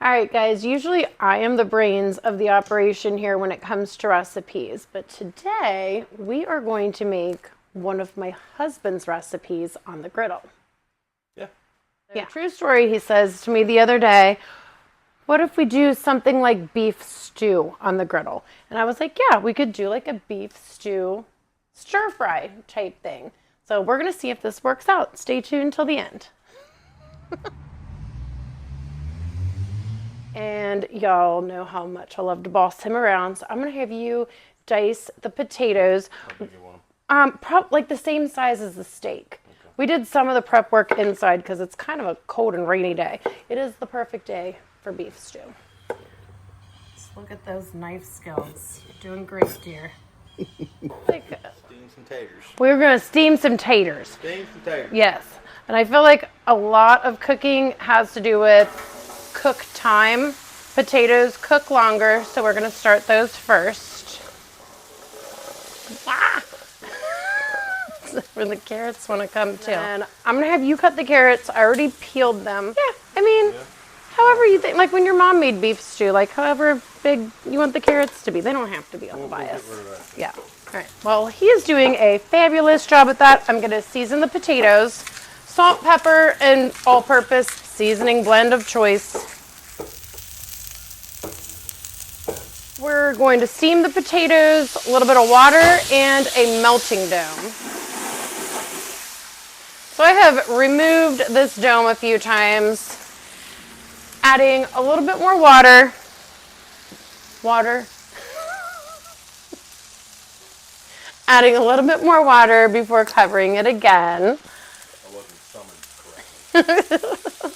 All right, guys, usually I am the brains of the operation here when it comes to recipes, but today we are going to make one of my husband's recipes on the griddle. Yeah. True story, he says to me the other day, what if we do something like beef stew on the griddle? And I was like, yeah, we could do like a beef stew stir fry type thing. So we're going to see if this works out. Stay tuned till the end. And y'all know how much I love to boss him around. So I'm going to have you dice the potatoes. Like the same size as the steak. Okay. We did some of the prep work inside because it's kind of a cold and rainy day. It is the perfect day for beef stew. Just look at those knife skills. You're doing great, dear. Steam some taters. We're going to steam some taters. Steam some taters. Yes. And I feel like a lot of cooking has to do with cook time. Potatoes cook longer, so we're going to start those first. Where the carrots want to come too. And I'm going to have you cut the carrots. I already peeled them. Yeah, I mean, however you think. Like when your mom made beef stew, like however big you want the carrots to be. They don't have to be all biased. Yeah. All right. Well, he is doing a fabulous job at that. I'm going to season the potatoes. Salt, pepper, and all-purpose seasoning blend of choice. We're going to steam the potatoes, a little bit of water, and a melting dome. So I have removed this dome a few times, adding a little bit more water. Adding a little bit more water before covering it again. I wasn't summoned correctly.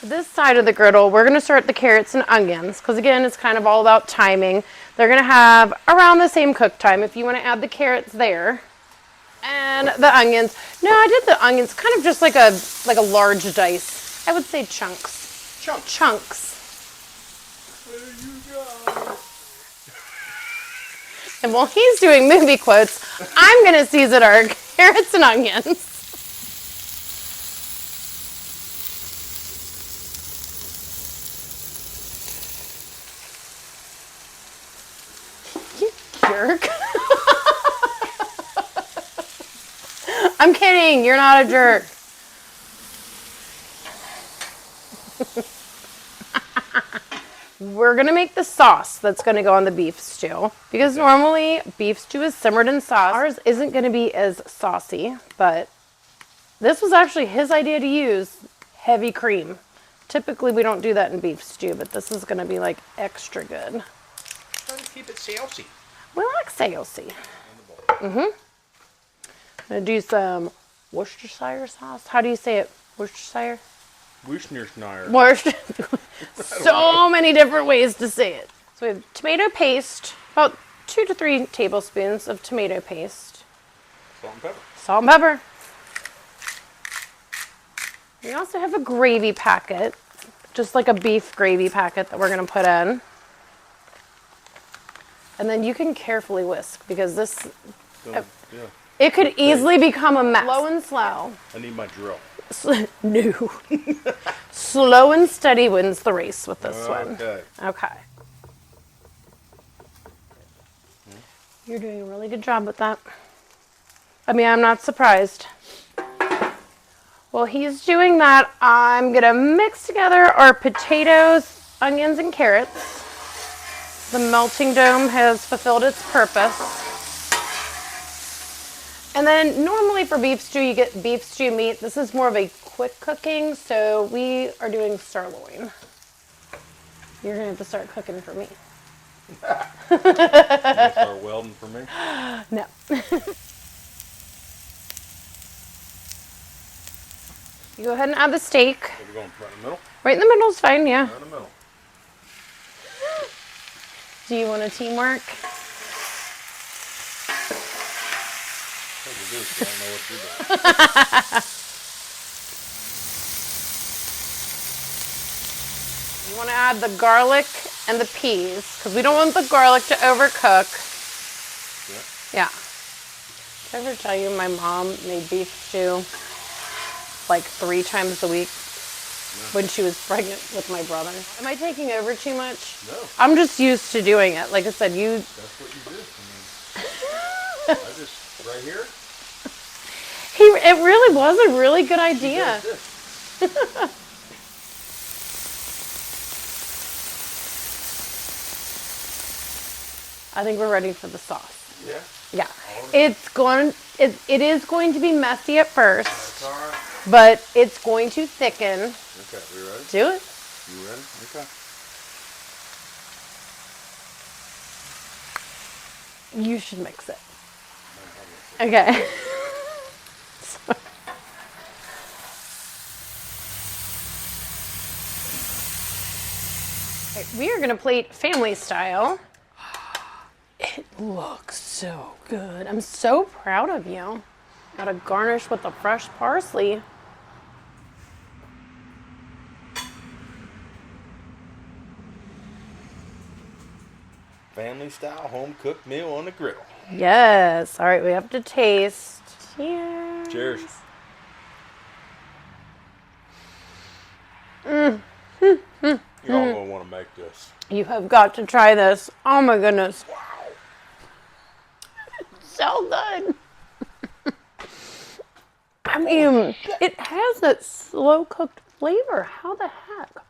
This side of the griddle, we're going to start the carrots and onions because, again, it's kind of all about timing. They're going to have around the same cook time if you want to add the carrots there. And the onions. No, I did the onions kind of just like a large dice. I would say chunks. Chunks. And while he's doing movie quotes, I'm going to season our carrots and onions. Jerk. I'm kidding. You're not a jerk. We're going to make the sauce that's going to go on the beef stew. Because normally beef stew is simmered in sauce. Ours isn't going to be as saucy, but this was actually his idea to use heavy cream. Typically we don't do that in beef stew, but this is going to be like extra good. Try to keep it salty. We like salty. I'm gonna do some Worcestershire sauce. How do you say it? Worcestershire? Worcestershire. So many different ways to say it. So we have tomato paste, about 2 to 3 tablespoons of tomato paste. Salt and pepper. Salt and pepper. We also have a gravy packet, just like a beef gravy packet that we're gonna put in. And then you can carefully whisk because this, it could easily become a mess. Slow and slow. I need my drill. No. Slow and steady wins the race with this one. Okay. You're doing a really good job with that. I mean, I'm not surprised. While he's doing that, I'm going to mix together our potatoes, onions, and carrots. The melting dome has fulfilled its purpose. And then normally for beef stew, you get beef stew meat. This is more of a quick cooking, so we are doing sirloin. You're going to have to start cooking for me. You start welding for me? No. You go ahead and add the steak. So we're going right in the middle? Right in the middle is fine, yeah. Right in the middle. Do you want a teamwork? I don't know what you're doing. You want to add the garlic and the peas because we don't want the garlic to overcook. Yeah. Did I ever tell you my mom made beef stew like 3 times a week? when she was pregnant with my brother. Am I taking over too much? No, I'm just used to doing it. Like I said, that's what you do. I just, right here, it really was a really good idea. does this. I think we're ready for the sauce. Yeah, Yeah. It is going to be messy at first, that's all right. but it's going to thicken. Okay, we ready? Do it. You ready? Okay. You should mix it. Okay. Okay, we are going to plate family style. It looks so good. I'm so proud of you. Got to garnish with the fresh parsley. Family style home cooked meal on the griddle. Yes. All right, we have to taste. Cheers. Cheers. Y'all gonna want to make this. You have got to try this. Oh my goodness. Wow. So good. I mean, it has that slow cooked flavor. How the heck?